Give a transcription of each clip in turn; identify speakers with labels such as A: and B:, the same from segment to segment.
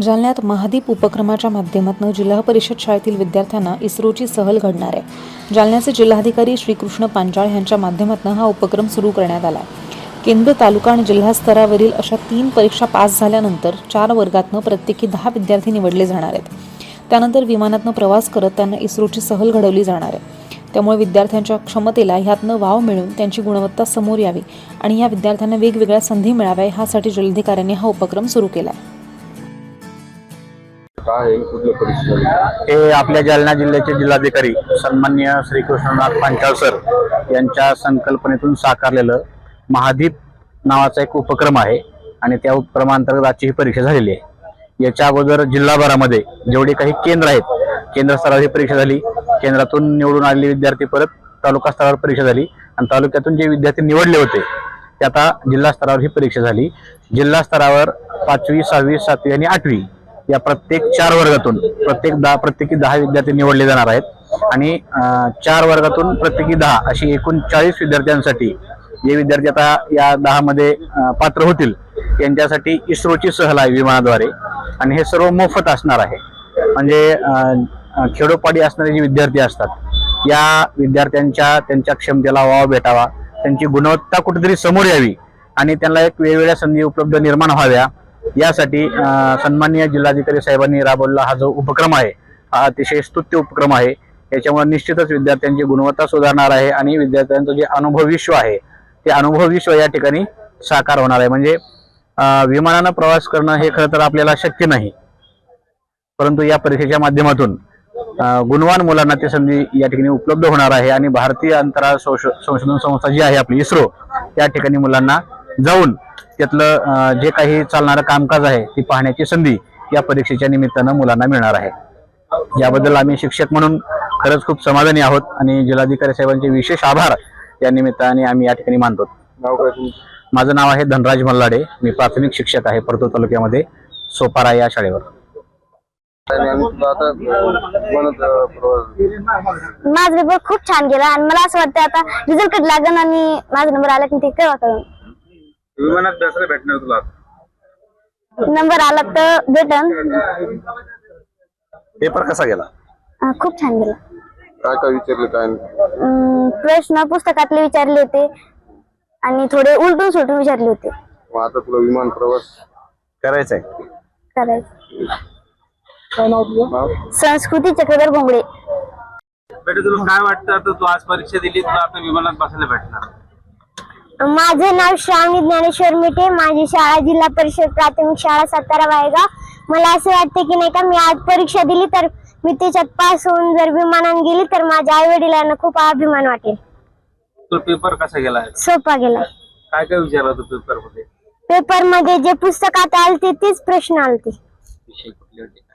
A: जालन्यात महादीप उपक्रमाच्या माध्यमातून जिल्हा परिषद शाळेतील विद्यार्थ्यांना इस्रोची सहल घडणार आहे। जालन्याचे जिल्हाधिकारी श्रीकृष्ण पांचाळ यांच्या माध्यमातून हा उपक्रम सुरू करण्यात आला। केंद्र, तालुका आणि जिल्हा स्तरावरील अशा 3 परीक्षा पास झाल्यानंतर 4 वर्गातून प्रत्येकी 10 विद्यार्थी निवडले जाणार आहेत। त्यानंतर विमानातून प्रवास करत त्यांना इस्रोची सहल घडवली जाणार आहे। त्यामुळे विद्यार्थ्यांच्या क्षमतेला ह्यातनं वाव मिळून त्यांची गुणवत्ता समोर यावी आणि या विद्यार्थ्यांना वेगवेगळ्या संधी मिळाव्या यासाठी जिल्हाधिकाऱ्यांनी हा उपक्रम सुरू केला आहे।
B: हे आपल्या जालना जिल्ह्याचे जिल्हाधिकारी सन्माननीय श्रीकृष्णनाथ पांचाळ सर यांच्या संकल्पनेतून साकारलेलं महादीप नावाचा एक उपक्रम आहे आणि त्या उपक्रमांतर्गत आजची ही परीक्षा झालेली आहे। याच्या अगोदर जिल्हाभरामध्ये जेवढे काही केंद्र आहेत, केंद्र स्तरावर ही परीक्षा झाली, केंद्रातून निवडून आलेले विद्यार्थी परत तालुका स्तरावर परीक्षा झाली आणि तालुक्यातून जे विद्यार्थी निवडले होते ते आता जिल्हा स्तरावर ही परीक्षा झाली। जिल्हा स्तरावर 5वी, 6वी, 7वी आणि 8वी या प्रत्येक 4 वर्गातून प्रत्येकी 10 विद्यार्थी निवडले जाणार आहेत आणि 4 वर्गातून प्रत्येकी 10 अशी एकूण 40 विद्यार्थ्यांसाठी जे विद्यार्थी आता या 10 मध्ये पात्र होतील त्यांच्यासाठी इस्रोची सहल आहे विमानाद्वारे आणि हे सर्व मोफत असणार आहे। म्हणजे खेडोपाडी असणारे जे विद्यार्थी असतात या विद्यार्थ्यांच्या त्यांच्या क्षमतेला वाव भेटावा, त्यांची गुणवत्ता कुठेतरी समोर यावी आणि त्यांना एक वेगवेगळ्या संधी उपलब्ध निर्माण व्हाव्या यासाठी सन्माननीय जिल्हाधिकारी साहेबांनी राबवलेला हा जो उपक्रम आहे हा अतिशय स्तुत्य उपक्रम आहे। याच्यामुळे निश्चितच विद्यार्थ्यांची गुणवत्ता सुधारणार आहे आणि विद्यार्थ्यांचं जे अनुभव विश्व आहे ते अनुभव विश्व या ठिकाणी साकार होणार आहे। म्हणजे विमानानं प्रवास करणं हे खरं तर आपल्याला शक्य नाही, परंतु या परीक्षेच्या माध्यमातून गुणवान मुलांना ती संधी या ठिकाणी उपलब्ध होणार आहे आणि भारतीय अंतराळ संशोधन संस्था जी आहे आपली इस्रो त्या ठिकाणी मुलांना जाऊन त्यातलं जे काही चालणारं कामकाज आहे ती पाहण्याची संधी या परीक्षेच्या निमित्तानं मुलांना मिळणार आहे। याबद्दल आम्ही शिक्षक म्हणून खरंच खूप समाधानी आहोत आणि जिल्हाधिकारी साहेबांचे विशेष आभार या निमित्ताने आम्ही या ठिकाणी मानतो। माझं नाव आहे धनराज मल्लाडे, मी प्राथमिक शिक्षक आहे परतूर तालुक्यामध्ये सोपारा या शाळेवर।
C: माझा पेपर खूप छान गेला आणि मला असं वाटतं आता रिझल्ट कधी लागेल आणि माझा नंबर आला की ते केव्हा कळून
D: विमानात बसायला भेटणार तुला
C: नंबर आला तर भेटन।
B: पेपर कसा गेला?
C: खूप छान गेला।
D: काय काय विचारले काय
C: प्रश्न पुस्तकातले विचारले होते आणि थोडे उलटून सुलटून विचारले होते।
D: मग आता तुला विमान प्रवास
B: करायचा आहे?
C: करायचं। काय नाव तुझं? संस्कृती चक्रधर भोंगडे।
D: बेटा तुला काय वाटतं आता तू आज परीक्षा दिली तुला आता विमानात बसायला भेटणार?
C: माझे नाव श्रावणी ज्ञानेश्वर मिठे, माझी शाळा जिल्हा परिषद प्राथमिक शाळा सातारा वायगाव। मला असं वाटतं की नाही का मी आज परीक्षा दिली तर मी त्याच्यात पास होऊन जर विमानाने गेली तर माझ्या आई वडिलांना खूप अभिमान वाटेल।
D: तुला पेपर कसा गेला?
C: सोपा गेला।
D: काय काय विचारलं होतं पेपर मध्ये?
C: पेपर मध्ये जे पुस्तकात आलते तेच प्रश्न आलते।
D: विषय कुठले होते?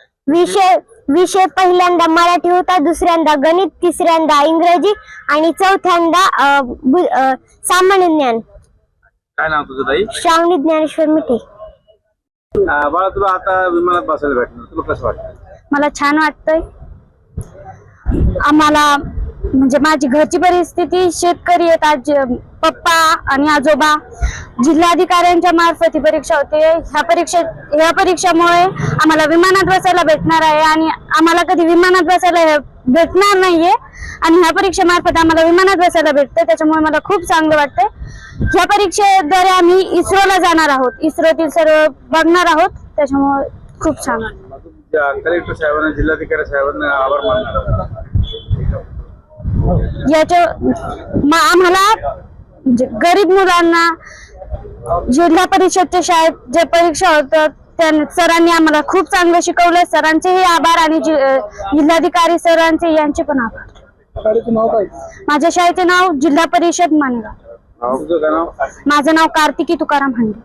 C: विषय पहिल्यांदा मराठी होता, दुसऱ्यांदा गणित, तिसऱ्यांदा इंग्रजी आणि चौथ्यांदा सामान्य ज्ञान।
D: काय नाव तुझं ताई?
C: श्रावणी ज्ञानेश्वर मिठे।
D: बाळा तुला आता विमानात बसायला भेटणार, तुला कसं वाटतं?
E: मला छान वाटतंय। आम्हाला म्हणजे माझी घरची परिस्थिती शेतकरी आहेत, आज पप्पा आणि आजोबा जिल्हाधिकाऱ्यांच्या मार्फत ही परीक्षा होते। ह्या परीक्षामुळे आम्हाला विमानात बसायला भेटणार आहे आणि आम्हाला कधी विमानात बसायला भेटणार नाहीये आणि ह्या परीक्षेमार्फत आम्हाला विमानात बसायला भेटतं, त्याच्यामुळे मला खूप चांगलं वाटतंय। ह्या परीक्षेद्वारे आम्ही इस्रोला जाणार आहोत, इस्रोतील सर्व बघणार आहोत, त्याच्यामुळे खूप छान वाटतं।
D: कलेक्टर साहेबांना, जिल्हाधिकारी साहेबांना आभार मानणार
E: याच्या आम्हाला म्हणजे गरीब मुलांना जिल्हा परिषदच्या शाळेत जे परीक्षा होतात त्या सरांनी आम्हाला खूप चांगलं शिकवलं। सरांचेही आभार आणि जिल्हाधिकारी सरांचे यांचे पण आभार। माझ्या शाळेचे नाव जिल्हा परिषद मानेगाव।
D: तुझं काय नाव?
E: माझं नाव कार्तिकी तुकाराम हंडे।